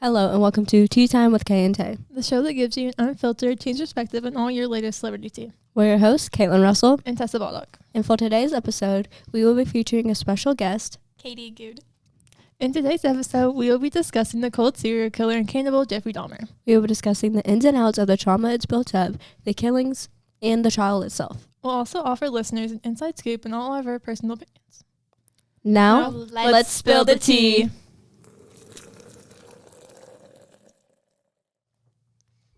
Hello and welcome to Tea Time with Kay and Tay. The show that gives you an unfiltered, changed perspective on all your latest celebrity tea. We're your hosts, Katlyn Russell And Tesa Baldock. And for today's episode, we will be featuring a special guest, Katy Goode. In today's episode, we will be discussing the cold serial killer and cannibal Jeffrey Dahmer. We will be discussing the ins and outs of the trauma it's built up, the killings, and the trial itself. We'll also offer listeners an inside scoop on all of our personal opinions. Now let's spill the tea.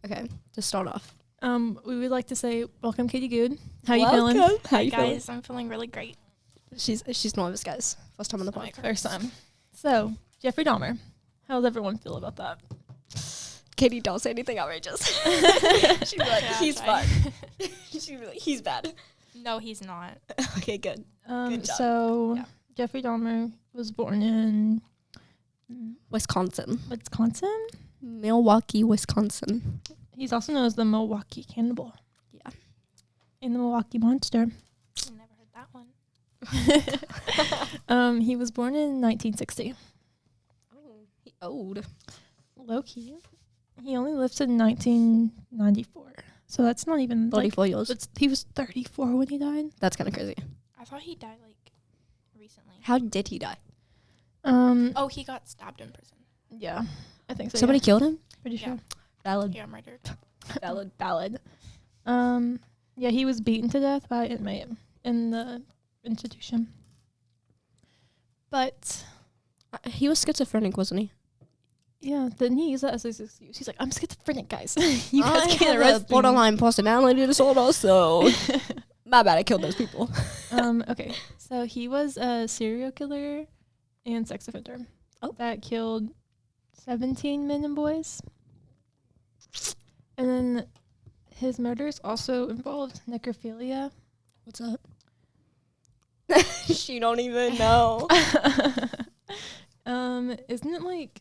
Okay, to start off. We would like to say welcome, Katy Goode. How you feeling? How you feeling? Guys, I'm feeling really great. She's nervous, guys. First time on the podcast. First time. So, Jeffrey Dahmer. How does everyone feel about that? Katie, don't say anything outrageous. She'd be like, Yeah, he's fine. fun. She'd be like, he's bad. No, he's not. Okay, good. Good job. So, Yeah. Jeffrey Dahmer was born in Wisconsin. Milwaukee, Wisconsin. He's also known as the Milwaukee Cannibal. Yeah. And the Milwaukee Monster. Never heard that one. He was born in 1960. Oh, he old. Low key. He only lived to 1994. So that's not even 34 years. He was 34 when he died. That's kind of crazy. I thought he died like recently. How did he die? Oh, he got stabbed in prison. Yeah, I think so. Somebody killed him? Pretty Yeah. sure. Valid. He got murdered. Valid. Yeah, he was beaten to death by an inmate in the institution. But He was schizophrenic, wasn't he? yeah, didn't he use that as his excuse? He's like, I'm schizophrenic, guys. You guys I can't have a arrest me. borderline personality disorder, so my bad, I killed those people. Okay, so he was a serial killer and sex offender. Oh. That killed 17 men and boys. And then his murders also involved necrophilia. What's up? She don't even know. Isn't it like,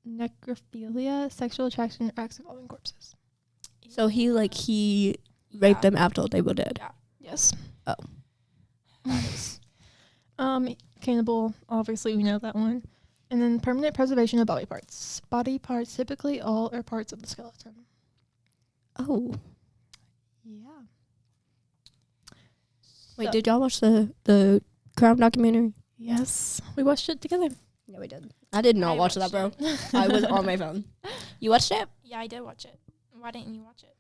necrophilia, sexual attraction, or acts involving corpses? So he raped them after they were dead. Yeah. Yes. Oh. Cannibal, obviously we know that one. And then permanent preservation of body parts. Body parts, typically all or parts of the skeleton. Oh. Yeah. Wait, So- did y'all watch the Crown documentary? Yes. We watched it together. Yeah, we did. I did not watch that, bro. I was on my phone. You watched it? Yeah, I did watch it. Why didn't you watch it?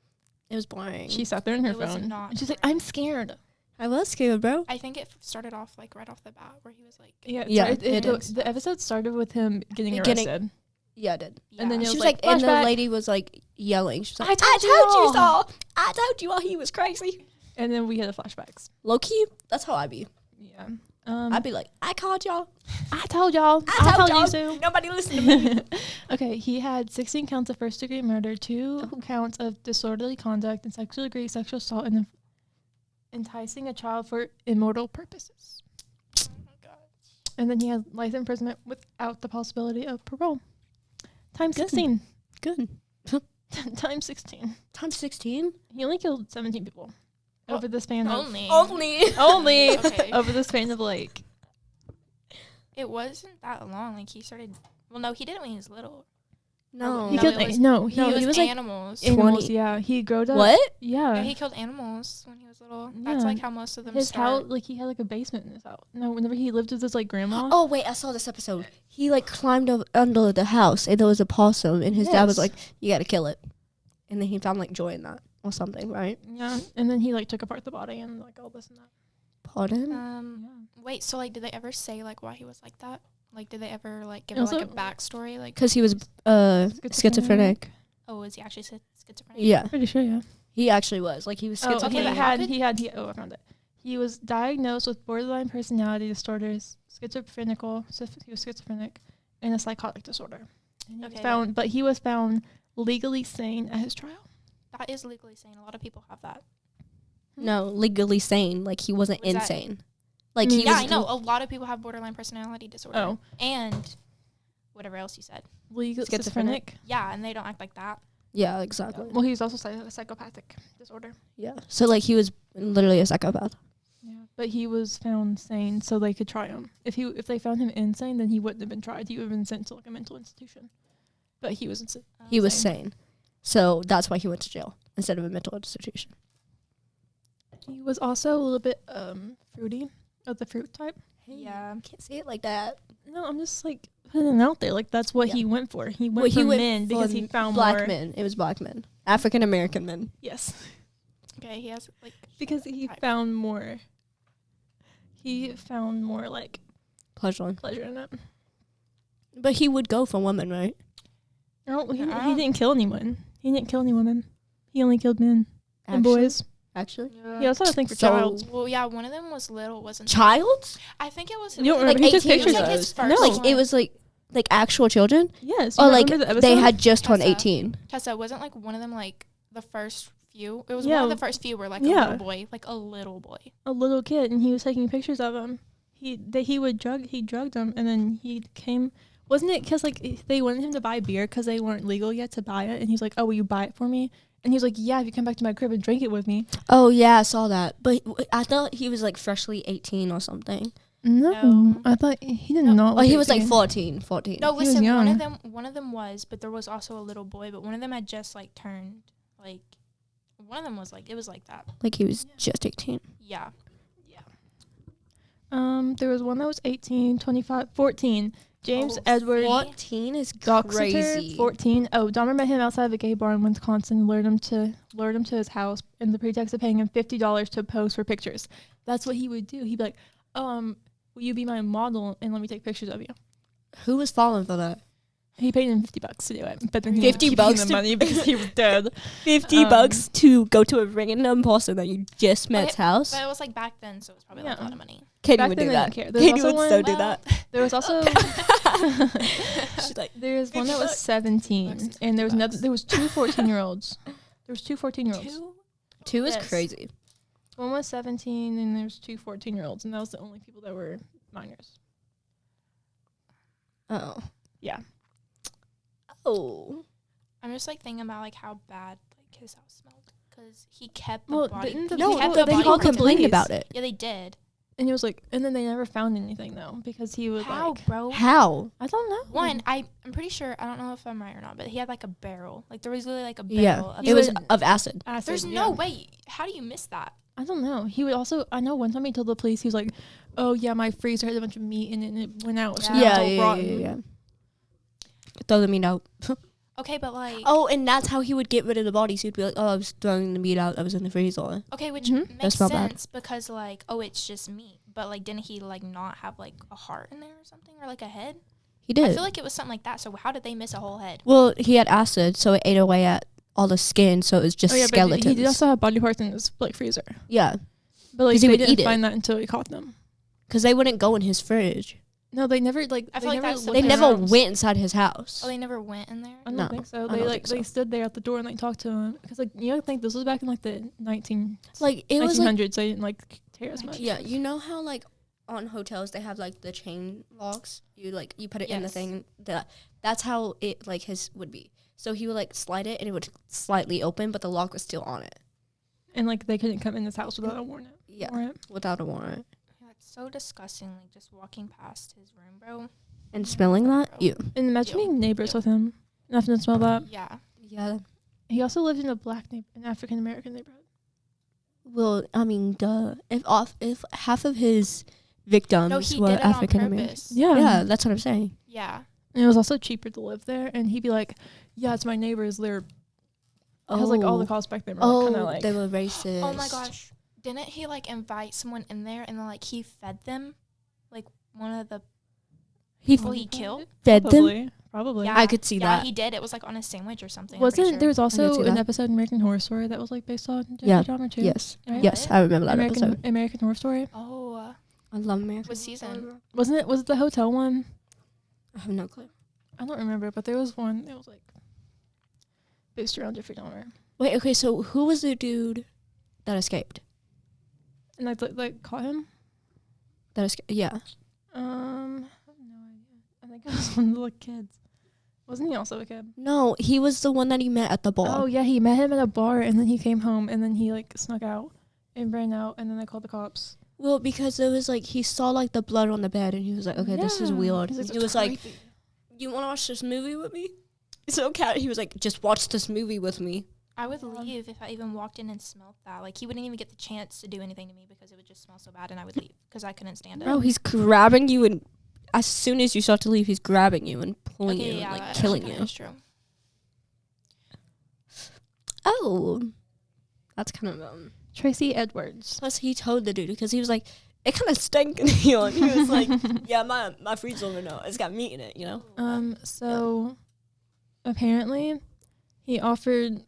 It was boring. She sat there in her It was phone. not And she's like, boring. I'm scared. I was scared, bro. I think it started off like right off the bat where he was like, Yeah, Yeah, it it the episode started with him getting Getting- arrested. Yeah, I did. yeah. And then it She was was like, like, and the flashback. lady was like yelling. She was like, I told you all." so. I told you all he was crazy. And then we had the flashbacks. Low key, that's how I be. Yeah. I'd be like, I called y'all. I told y'all. I told you y'all. so. Nobody listened to me. Okay, he had 16 counts of first-degree murder, 2 counts of disorderly conduct, and sexual assault, and enticing a child for immoral purposes. Oh my God. And then he had life imprisonment without the possibility of parole. Times Good. 16. Good. Times 16. Times 16? He only killed 17 people over the span of... Only. Only Okay. over the span of like... It wasn't that long. Like he started. Well, no, he did it when he was little. No. He No, killed... it was- he no, It he was was, like, animals. animals, 20. yeah. He growed up... What? Yeah. Yeah, he killed animals when he was little. That's Yeah. like how most of them His start. house, like, he had, like, a basement in his house. No, whenever he lived with his, like, grandma. Oh, wait, I saw this episode. He, climbed under the house, and there was a possum, and his dad was Yes. like, you gotta kill it. And then he found, joy in that, or something, right? Yeah. And then he, took apart the body and, all this and that. Pardon? Yeah. Wait, so did they ever say why he was like that? Did they ever give Also- a backstory? Because he was schizophrenic. Oh, was he actually schizophrenic? Yeah, Pretty sure, yeah. he actually was. He was Oh, schizophrenic. okay, but How I found it. He was diagnosed with borderline personality disorders, he was schizophrenic, and a psychotic disorder. And he was Okay, found, but he was found legally sane at his trial. That is legally sane. A lot of people have that. No, legally sane. He wasn't Was that- insane. Mm. He Yeah, was I know. A lot of people have borderline personality disorder. Oh. And whatever else you said. Legal Schizophrenic. schizophrenic. Yeah, and they don't act like that. Yeah, exactly. Well, he was also a psychopathic disorder. Yeah. So he was literally a psychopath. Yeah, but he was found sane, so they could try him. If they found him insane, then he wouldn't have been tried. He would have been sent to like a mental institution. But he was insane. He was sane. So that's why he went to jail instead of a mental institution. He was also a little bit fruity, of the fruit type. Yeah. Can't say it like that. No, I'm just like putting it out there. Like that's what he went for. He went for men because he found black more. men. It was black men. African American men. Yes. Okay, he has like Because he found more. He found more like Pleasure. pleasure in it. But he would go for women, right? No, he didn't kill anyone. He didn't kill any women. He only killed men and Actually? boys. Actually? He also had a thing for So- child. Well, yeah, one of them was little, wasn't it? Child? I think it was. You don't Like remember? He took 18 pictures like of his those. first No. Like it was like actual children? Yes. Or you like remember the they episode? had just turned Tessa. 18. Tessa, wasn't like one of them like the first few? It was Yeah. one of the first few where like Yeah. a little boy, like a little boy. a little kid, and he was taking pictures of him. He drugged him, and then he came. Wasn't it because like they wanted him to buy beer because they weren't legal yet to buy it, and he's like, "Oh, will you buy it for me?" And he was like, "Yeah, if you come back to my crib and drink it with me." Oh yeah, I saw that. But I thought he was like freshly 18 or something. No, I thought he did not. Oh, he was like 14. 14. No, He was listen, young. one of them was, but there was also a little boy, but one of them had just like turned like one of them was like it was like that. Like he was just 18. Yeah. There was one that was 18, 25, 14. James Edward 14 is Doxeter, crazy. 14. Oh, Dahmer met him outside of a gay bar in Wisconsin, lured him to his house in the pretext of paying him $50 to pose for pictures. That's what he would do. He'd be like, will you be my model and let me take pictures of you? Who was falling for that? He paid him $50 to do it, but then he 50 kept bucks the to- money because he was dead. 50 bucks to go to a random person that you just met's house? But it was like back then, so it was probably like a Yeah. lot of money. Katie Back would then do they that. didn't care. There's Katie also would one- so do that. There was also She's like, there's one that was 17, and there was another. There was two 14-year-olds. There was two 14-year-olds. two is Yes. crazy. One was 17, and there's two 14-year-olds, and that was the only people that were minors. Oh. Yeah. Oh. I'm just like thinking about like how bad like his house smelled because he kept the Well, body. didn't the No, he kept people- the they body all parts in complained place. about it. Yeah, they did. And he was like, and then they never found anything though because he was How, like, bro? How? I don't know. One, I'm pretty sure. I don't know if I'm right or not, but he had like a barrel. Like there was literally like a Yeah. barrel. Of It was would- of acid. Acid, There's yeah. no way. How do you miss that? I don't know. He would also. I know one time he told the police he was like, "Oh yeah, my freezer had a bunch of meat in it and it went out. So Yeah. now it's Yeah, all yeah, rotten." yeah. Throw the meat out. Okay, but like Oh, and that's how he would get rid of the bodies. He'd be like, oh, I was throwing the meat out. I was in the freezer. okay, which Mhm. makes smell bad. sense because like it's just meat. But like didn't he like not have like a heart in there or something or like a head? He I did. feel like it was something like that. So how did they miss a whole head? Well, he had acid, so it ate away at all the skin, so it was just Oh yeah, skeletons. but he did also have body parts in his like freezer. Yeah, But like 'Cause he they would didn't eat it. find that until he caught them. because they wouldn't go in his fridge. No, they never like. I they feel like never that's looked They in never his house. went inside his house. Oh, they never went in there. I don't No, think so. I They don't like think they so. stood there at the door and like talked to him because like you know I think this was back in like the 1900s. Like it was like, They didn't like tear as much. yeah, you know how like on hotels they have like the chain locks. You put it in the Yes. thing. That's how it like his would be. So he would like slide it and it would slightly open, but the lock was still on it. And like they couldn't come in his house without a warrant. Yeah, Warrant. without a warrant. Yeah, it's so disgusting. Like just walking past his room, bro. And smelling that, Bro. ew. And imagine Ew. being neighbors Ew. with him. Nothing to smell that. Yeah. Yeah. He also lived in a an African American neighborhood. Well, I mean, duh. If half of his victims No, he were did it on African American. purpose. Yeah, that's what I'm saying. Yeah. And it was also cheaper to live there. And he'd be like, "Yeah, it's my neighbors. They're because like all the calls back then were kind of like they were racist. Oh my gosh. Didn't he like invite someone in there and then like he fed them? Like one of the He people he killed? fed them. Probably. Yeah. I could see Yeah, that. he did. It was like on a sandwich or something. I'm pretty Wasn't there was I also could see an that. episode in American Horror Story that was like based on Jeffrey Yeah. Dahmer too? Yes, Right? yes, I remember that episode. American Horror Story. Oh, I love American. what season? Wasn't it? Was it the hotel one? I have no clue. I don't remember, but there was one that was like based around Jeffrey Dahmer. Wait, okay, so who was the dude that escaped? And like caught him. That escaped? Yeah. I have no idea. I think it was one of the like, kids. Wasn't he also a kid? No, he was the one that he met at the bar. Oh yeah, he met him at a bar, and then he came home, and then he like snuck out and ran out, and then they called the cops. Well, because it was like he saw like the blood on the bed, and he was like, "Okay, this is weird." He's He was like, "You want to watch this movie with me?" So he was like, "Just watch this movie with me." I would leave if I even walked in and smelled that. Like, he wouldn't even get the chance to do anything to me because it would just smell so bad, and I would leave because I couldn't stand it. Bro, he's grabbing you, and as soon as you start to leave, he's grabbing you and pulling you and like killing you. That's true. Oh, that's kind of Tracy Edwards. Plus, he told the dude because he was like, "It kind of stank in here." And he was like, "Yeah, my freezer over now. It's got meat in it, you know." So apparently, he offered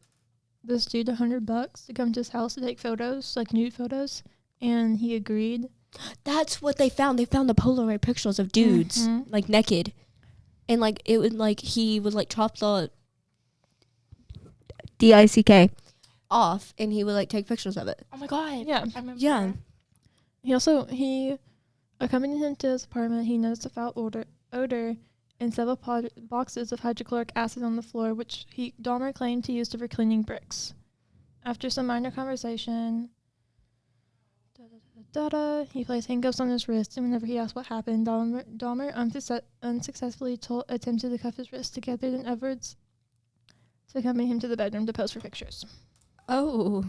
this dude $100 to come to his house to take photos, like nude photos, and he agreed. That's what they found. They found the Polaroid pictures of dudes like naked, and like it would like he would like chop the DICK off, and he would like take pictures of it. Oh my god. Yeah. I remember. Yeah. He accompanied him to his apartment. He noticed a foul odor and several boxes of hydrochloric acid on the floor, which Dahmer claimed he used for cleaning bricks. After some minor conversation, he placed handcuffs on his wrist, and whenever he asked what happened, Dahmer unsuccessfully attempted to cuff his wrists together. Then Edwards to accompany him to the bedroom to pose for pictures. Oh.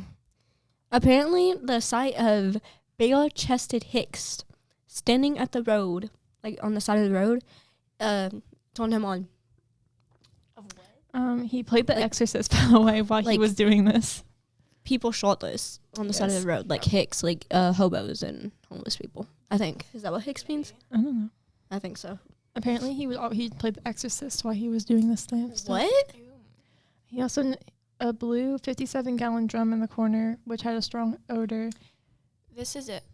Apparently, the sight of bare-chested Hicks standing at the road, like on the side of the road, turned him on. Of what? He played The Exorcist, by the way, while he was doing this. People shirtless on the side of the road, like Hicks, like hobos and homeless people. I think. Is that what Hicks means? I don't know. I think so. Apparently, he played The Exorcist while he was doing this thing. What? He also a blue 57-gallon drum in the corner, which had a strong odor. This is it.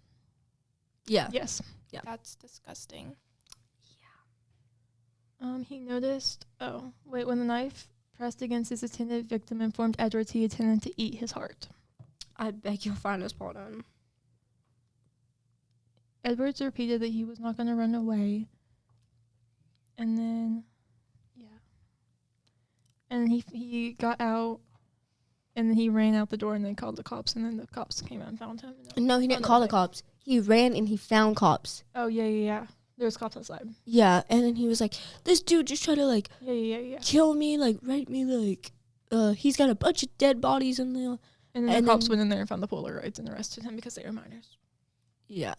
Yeah. Yes. Yeah. That's disgusting. He noticed. When the knife pressed against his intended victim, informed Edwards he intended to eat his heart. I beg you'll find this part on. Edwards repeated that he was not going to run away. And then, and he got out, and then he ran out the door, and then called the cops, and then the cops came out and found him. No, he didn't call the cops. He ran and he found cops. Oh, yeah. There was cops outside. Yeah, and then he was like, "This dude just tried to like kill me, like rape me, like he's got a bunch of dead bodies in there." And then the cops went in there and found the Polaroids and arrested him because they were minors. Yeah.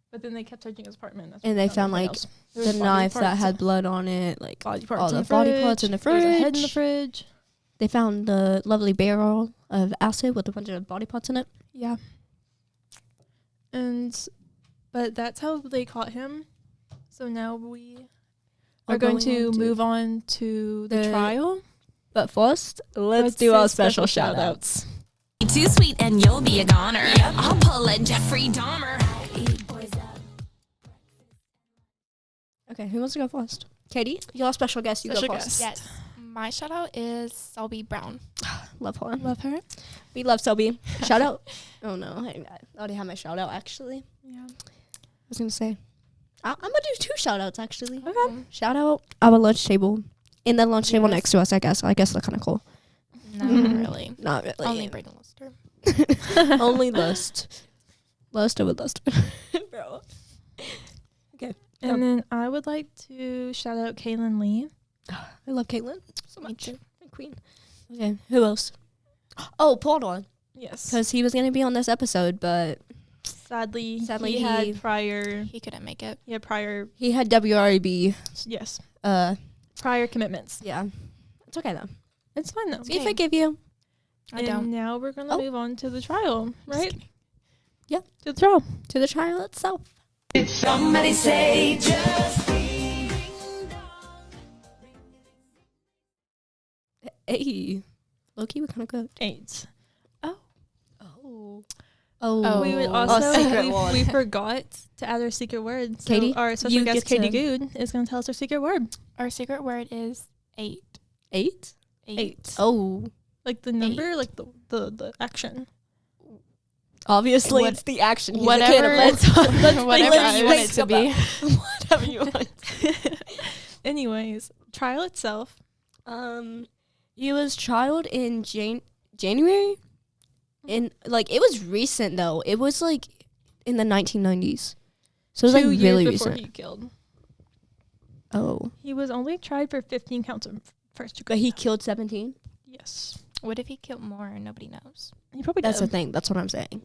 But then they kept searching his apartment. And they found like the knife that had blood on it, like all the body parts in the fridge. There was a head in the fridge. They found the lovely barrel of acid with a bunch of body parts in it. Yeah. But that's how they caught him. So now we are going to move on to the trial. But first, let's do our special shout-outs. Too sweet and you'll be a goner. Yep. I'll pull a Jeffrey Dahmer. Okay, who wants to go first? Katie, you're a special guest. You go first. Yes. My shout out is Selby Brown. Love her. Love her. We love Selby. Shout out. Oh no, I already have my shout out actually. Yeah. I was gonna say, I'm gonna do 2 shout outs actually. Okay. Shout out our lunch table. And the lunch table next to us, I guess. I guess that's kind of cool. Not really. Not really. Only Braden Luster. Only Lust. Lust over Lust. Bro. Okay. And then I would like to shout out Kaylin Lee. I love Katlyn so much. Queen. Okay. Who else? Oh, Paul Dawn. Yes. Because he was going to be on this episode, but Sadly he had prior. He couldn't make it. He had prior. He had WRAB. Yes. Prior commitments. Yeah. It's okay, though. It's fine, though. We forgive you. I don't. Now we're going to move on to the trial, right? Yeah. To the trial. To the trial itself. Did somebody say just Hey. Loki, we kind of good. 8. Oh. We would also secret word. we forgot to add our secret word. So Katie, our special you guest get Katy to- Goode is going to tell us our secret word. Our secret word is 8. 8? 8. Oh. Like the number, like the action. Obviously, What- it's the action. He's whatever- a cannibal. Whatever you want it to be. Whatever you want. Anyways, trial itself. He was trialed in January. And like it was recent though. It was like in the 1990s. So it was 2 like years really before recent. he killed. Oh. He was only tried for 15 counts of first degree. But he killed 17? Yes. What if he killed more and nobody knows? He probably That's the did. thing. That's what I'm saying.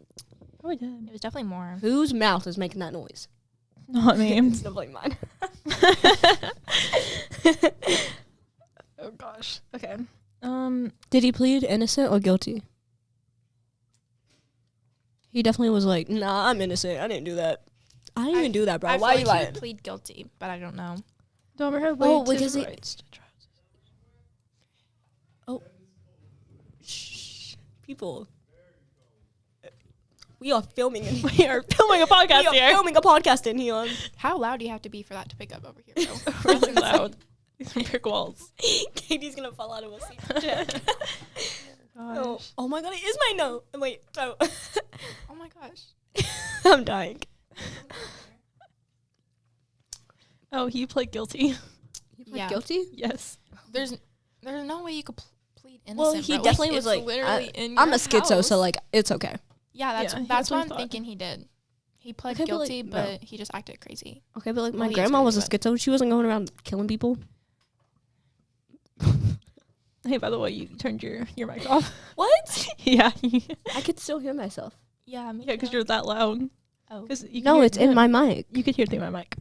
Probably did. It was definitely more. Whose mouth is making that noise? Not me. It's definitely mine. Oh gosh. Okay. Did he plead innocent or guilty? He definitely was like, nah, I'm innocent. I didn't do that. I didn't even do that, bro. I Why are feel you like he lying? would plead guilty, but I don't know. Dahmer had Oh, waived because his he- rights to trial. Shh. People. We are filming in We are filming a podcast We are here. filming a podcast in here. How loud do you have to be for that to pick up over here, though? Really loud. These are brick walls. Katie's gonna fall out of a seat. Gosh. Oh my god, it is my note. Wait, oh. Oh my gosh. I'm dying. Oh, he pled guilty. Yeah. Guilty? Yes. There's no way you could plead innocent. Well, he bro. definitely was it's like, literally in I'm your a schizo, house. so like, it's okay. Yeah, Yeah, that's he that's what I'm definitely thought. thinking he did. He pled Okay, but, like, guilty, no. but he just acted crazy. Okay, but like, Well, my he is grandma was a crazy, schizo. She wasn't going around killing people. Hey, by the way, you turned your mic off. What? Yeah. I could still hear myself. Yeah, me Yeah, because too. you're that loud. Oh. Cause you No, it's in my mic. You could hear through my mic.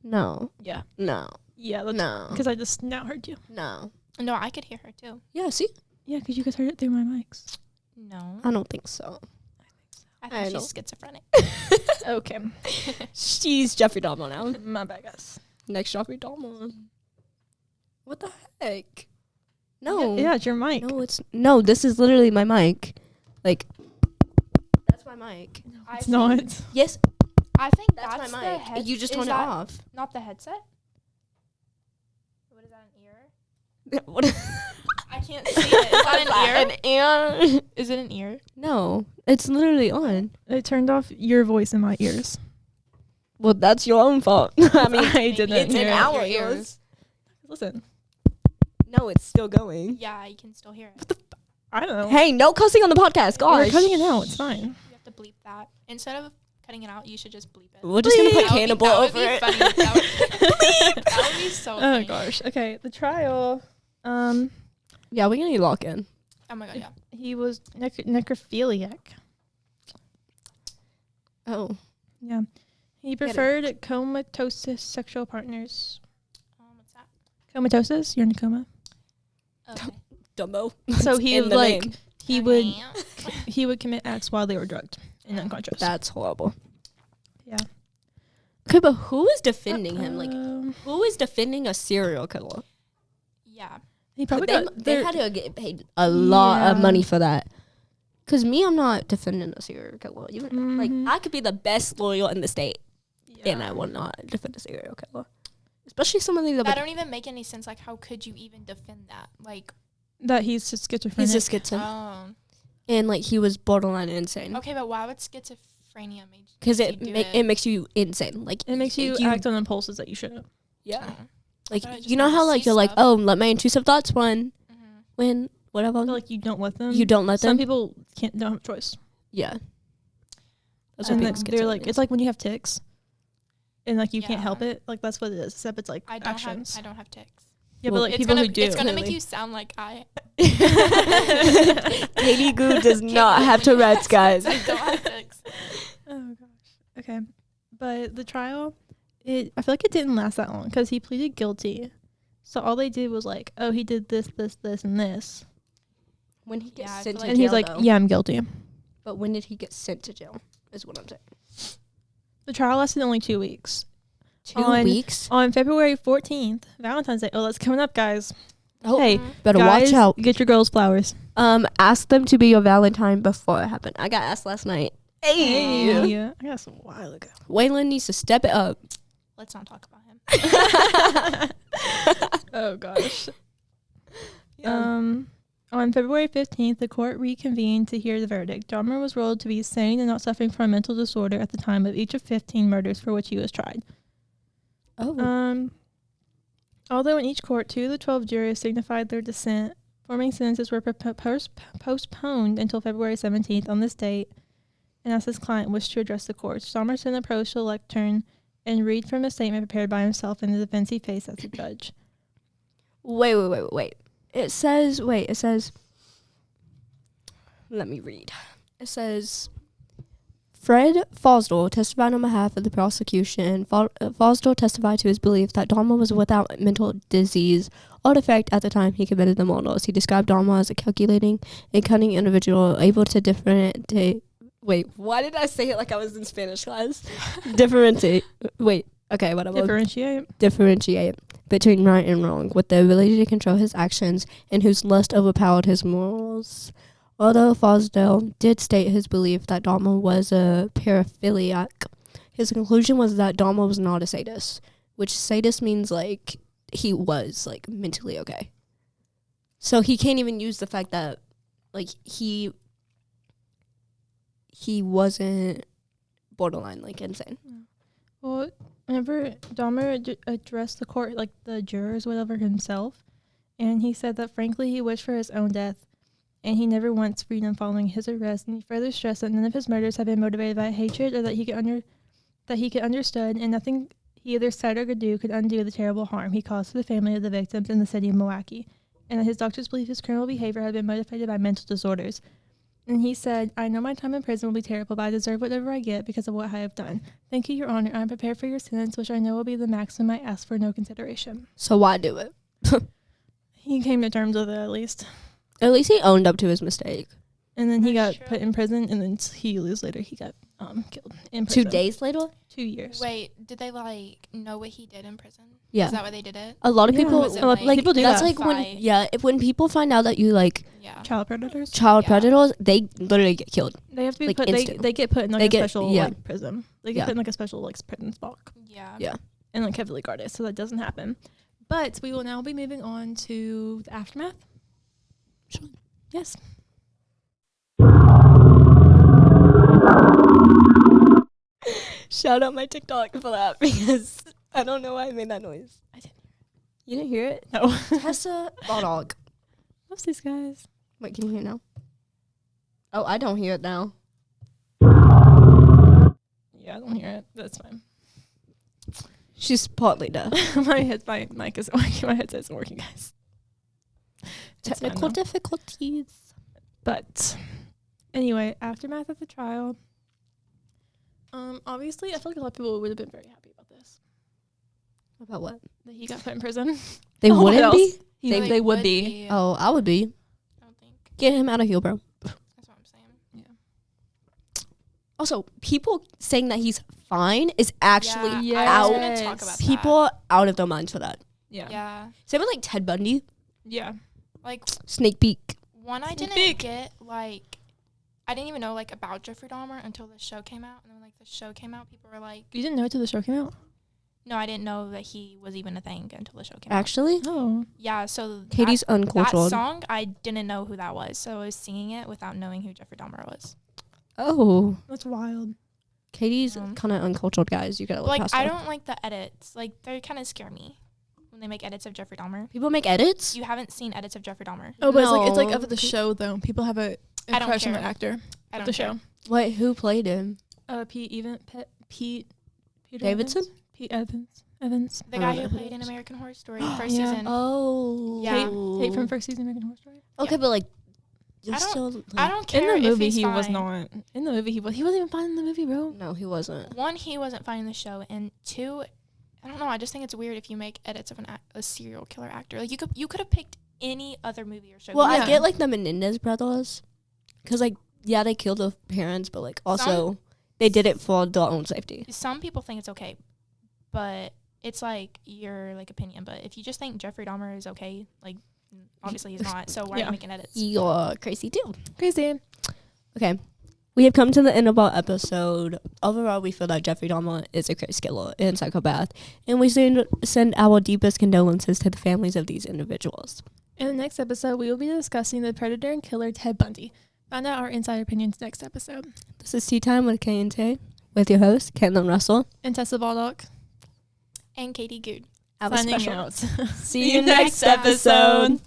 No. Yeah. No. Yeah. That's No. because I just now heard you. No. No, I could hear her too. Yeah, see? Yeah, because you guys heard it through my mics. No, I don't think so. I I think don't. she's schizophrenic. Okay. She's Jeffrey Dahmer now. My bad, guys. Next Jeffrey Dahmer. What the heck? No. Yeah, it's your mic. No, this is literally my mic. Like, that's my mic. It's not. Yes, I think that's that's my the mic. head. You just is turn it that off. Not the headset. What is that? An ear? What? I can't see it. Is that an ear? An ear? Is it an ear? No, it's literally on. It turned off your voice in my ears. Well, that's your own fault. I mean, I didn't it's in hear it. our Your ears. Listen, No, it's still going. Yeah, you can still hear it. I don't know. Hey, no cussing on the podcast, We're gosh. cutting it out. It's fine. You have to bleep that. Instead of cutting it out, you should just bleep it. We're just gonna put That would be- cannibal that would over be it. funny. That would, that would be so Oh funny. gosh. Okay, the trial. Yeah, we're gonna need lock in. Oh my god, yeah. He was necrophiliac. Oh. Yeah. He Get it. preferred comatose sexual partners. What's that? Comatose? You're in a coma. Okay. Dumbo. So he in the like name. Okay. he would commit acts while they were drugged and unconscious. That's horrible. Yeah. Okay, but who is defending him? Like, Um, who is defending a serial killer? Yeah. he probably They, got they had to get paid a lot of Yeah. money for that. Cause me, I'm not defending a serial killer. Even like Mhm. I could be the best lawyer in the state, yeah. and I will not defend a serial killer. Especially somebody that That don't even make any sense. Like, how could you even defend that? Like, that he's just schizophrenic. he's a schizo, oh. and like he was borderline insane. Okay, but why would schizophrenia make you? Because make you do it makes you insane. Like It makes you act on impulses that you shouldn't. Yeah. Oh. Like thought it just you know made how you like see you're like, stuff. oh, let my intrusive thoughts run Mhm. when whatever. I feel like you don't let them. You don't let Some them. people don't have a choice. Yeah. That's And what then being they're like, schizophrenic it's like when you have tics, and like you can't Yeah. help it. Like that's what it is. Except it's like I don't actions. have tics. Yeah, Well, but like It's people gonna who do. it's gonna make clearly. you sound like I Katy Goode does not have Tourette's, guys. I don't have tics. Oh gosh. Okay, but the trial, I feel like it didn't last that long because he pleaded guilty. So all they did was like, oh, he did this, this, this, and this, When he gets Yeah, I sent feel to like- and jail, he's like, though. yeah, I'm guilty. But when did he get sent to jail? Is what I'm saying. The trial lasted only 2 weeks. 2 On- weeks. On February 14th, Valentine's Day. Oh, that's coming up, guys. Oh, Hey, Mhm. better guys, watch out. Get your girls flowers. Ask them to be your Valentine before it happened. I got asked last night. Hey. Yeah, I got some a while ago. Waylon needs to step it up. Let's not talk about him. Oh gosh. On February 15th, the court reconvened to hear the verdict. Dahmer was ruled to be sane and not suffering from a mental disorder at the time of each of 15 murders for which he was tried. Oh. Although in each court, 2 of the 12 jurors signified their dissent, forming sentences were postponed until February 17th. On this date, and asked his client wished to address the court. Dahmer then approached the lectern and read from a statement prepared by himself in the defense he faced as a judge. Wait. It says, let me read. It says, Fred Fosdell testified on behalf of the prosecution. Fosdell testified to his belief that Dahmer was without mental disease or defect at the time he committed the murders. He described Dahmer as a calculating and cunning individual able to differentiate. Wait, why did I say it like I was in Spanish class? Differentiate between right and wrong, with the ability to control his actions and whose lust overpowered his morals. Although Fosdell did state his belief that Dahmer was a paraphiliac, his conclusion was that Dahmer was not a sadist, which sadist means, like, he was, like, mentally okay. So he can't even use the fact that, like, he wasn't borderline, like, insane. Well, whenever Dahmer addressed the court, like, the jurors, whatever, himself, and he said that, frankly, he wished for his own death, and he never once freed him following his arrest, and he further stressed that none of his murders had been motivated by hatred or that he could understood, and nothing he either said or could do could undo the terrible harm he caused to the family of the victims in the city of Milwaukee, and that his doctors believed his criminal behavior had been motivated by mental disorders. And he said, I know my time in prison will be terrible, but I deserve whatever I get because of what I have done. Thank you, Your Honor. I am prepared for your sentence, which I know will be the maximum I ask for no consideration. So why do it? He came to terms with it, at least. At least he owned up to his mistake. And then he got That's put true. in prison, and then years later he got killed in prison. 2 days later? 2 years. Wait, did they like know what he did in prison? Yeah. Is that why they did it? A lot of Yeah. people, Was it, like, people do that's that. like when, Fight? when people find out that you, like, Yeah. Child predators. child Yeah. predators, they literally get killed. They have to be Like, put. instant. They get put in like They a get- special yeah. like prison. They get Yeah. put in like a special like prison block Yeah. Yeah. and like heavily guarded, so that doesn't happen. But we will now be moving on to the aftermath. Sure. Yes. Shout out my TikTok for that because I don't know why I made that noise. I didn't. You didn't hear it? No. Tesa, Baldock. What's these guys? Wait, can you hear it now? Oh, I don't hear it now. Yeah, I don't hear it. That's fine. She's partly deaf. my mic isn't working. My headset isn't working, guys. It's fine Technical though. difficulties. But anyway, aftermath of the trial. Obviously, I feel like a lot of people would have been very happy about this. About what? That he got put in prison. They Oh, what wouldn't else? be? They would be. Oh, I would be. I don't think. Get him out of here, bro. That's what I'm saying. Also, people saying that he's fine is actually Yeah, I out. was gonna talk about People are out of their minds for that. Yeah. Yeah. Same with like Ted Bundy, Yeah. Like Snake Peek. one, I didn't Big. get like. I didn't even know like about Jeffrey Dahmer until the show came out, and then when like the show came out, people were like, You didn't know it till the show came out? "No, I didn't know that he was even a thing until the show came out." Actually, Oh. Yeah, so Katie's that uncultured. song, I didn't know who that was, so I was singing it without knowing who Jeffrey Dahmer was. Oh, That's wild. Katie's Um, kind of uncultured, guys. You gotta look Like past I her. don't like the edits. Like they kind of scare me when they make edits of Jeffrey Dahmer. People make edits. You haven't seen edits of Jeffrey Dahmer. Oh, but it's like No. of the show though. People have a I don't impression of the care. actor I of don't the care. show. Wait, who played him? Peter Peter Davidson? Evans? Pete Evans. The I guy don't who know who played it in is. American Horror Story first Yeah. season. Oh, Yeah. Tate from first season of American Horror Story. Okay, Yeah. but like, I you're don't- still. I don't care In the movie, if he's he was fine. not. In the movie, he wasn't even fine in the movie, bro. No, he wasn't. One, he wasn't fine in the show, and two, I don't know. I just think it's weird if you make edits of a serial killer actor. Like you could have picked any other movie or show. Well, Yeah. I get like the Menendez brothers, because like yeah, they killed their parents, but like also they did it for their own safety. Some people think it's okay, but it's like your like opinion. But if you just think Jeffrey Dahmer is okay, like obviously he's not. So why are Yeah. you making edits? You're crazy too. Crazy. Okay. We have come to the end of our episode. Overall, we feel that Jeffrey Dahmer is a crazy killer and psychopath, and we send our deepest condolences to the families of these individuals. In the next episode, we will be discussing the predator and killer Ted Bundy. Find out our insider opinions next episode. This is Tea Time with Kay and Tay, with your host, Katlyn Russell. And Tesa Baldock. And Katy Goode. Have a Signing special. out. See you next episode.